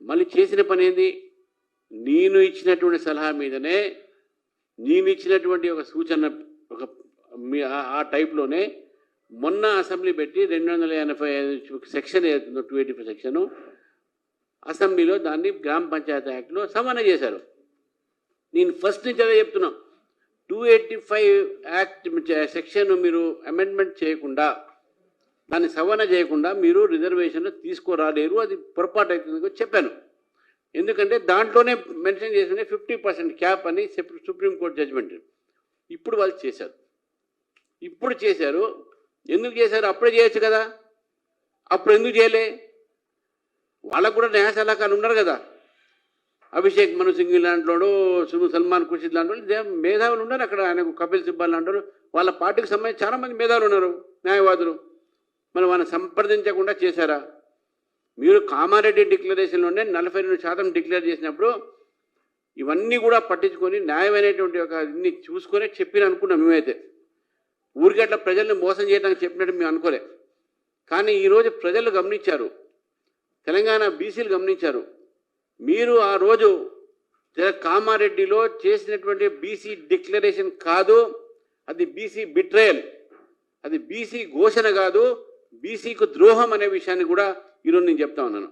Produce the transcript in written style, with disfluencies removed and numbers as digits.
మళ్ళీ చేసిన పని ఏంది? నేను ఇచ్చినటువంటి సలహా మీదనే, నేను ఇచ్చినటువంటి ఒక సూచన ఒక ఆ టైప్లోనే మొన్న అసెంబ్లీ పెట్టి 285 సెక్షన్ ఏదైతుందో 285 సెక్షను అసెంబ్లీలో దాన్ని గ్రామ పంచాయతీ యాక్ట్లో సవరణ చేశారు. నేను ఫస్ట్ నుంచి అదే చెప్తున్నా, 285 యాక్ట్ సెక్షన్ మీరు అమెండ్మెంట్ చేయకుండా, దాన్ని సవరణ చేయకుండా మీరు రిజర్వేషన్లు తీసుకురాలేరు, అది పొరపాటు అవుతుందని చెప్పాను. ఎందుకంటే దాంట్లోనే మెన్షన్ చేసిన 50% క్యాప్ అని సుప్రీంకోర్టు జడ్జిమెంట్. ఇప్పుడు వాళ్ళు చేశారు. ఇప్పుడు చేశారు. ఎందుకు చేశారు? అప్పుడే చేయొచ్చు కదా. అప్పుడు ఎందుకు చేయలే? వాళ్ళకు కూడా న్యాయ సలహాకారులు ఉన్నారు కదా. అభిషేక్ మను సింగ్ లాంటి, సల్మాన్ ఖుర్షిద్ లాంటి మేధావులు ఉన్నారు అక్కడ. ఆయనకు కపిల్ సిబ్బల్ లాంటి వాళ్ళ పార్టీకి సంబంధించి చాలామంది మేధావులు ఉన్నారు, న్యాయవాదులు. మరి వాళ్ళని సంప్రదించకుండా చేశారా? మీరు కామారెడ్డి డిక్లరేషన్లోనే 42% డిక్లేర్ చేసినప్పుడు ఇవన్నీ కూడా పట్టించుకొని న్యాయమైనటువంటి ఒక ఇన్ని చూసుకొని చెప్పిన అనుకున్నాం మేమైతే. ఊరికి అట్లా ప్రజల్ని మోసం చేయడానికి చెప్పినట్టు మేము అనుకోలే. కానీ ఈరోజు ప్రజలు గమనించారు, తెలంగాణ బీసీలు గమనించారు. మీరు ఆ రోజు కామారెడ్డిలో చేసినటువంటి బీసీ డిక్లరేషన్ కాదు, అది బీసీ బిట్రయల్, అది బీసీ ఘోషణ కాదు, బీసీకు ద్రోహం అనే విషయాన్ని కూడా ఈరోజు నేను చెప్తా ఉన్నాను.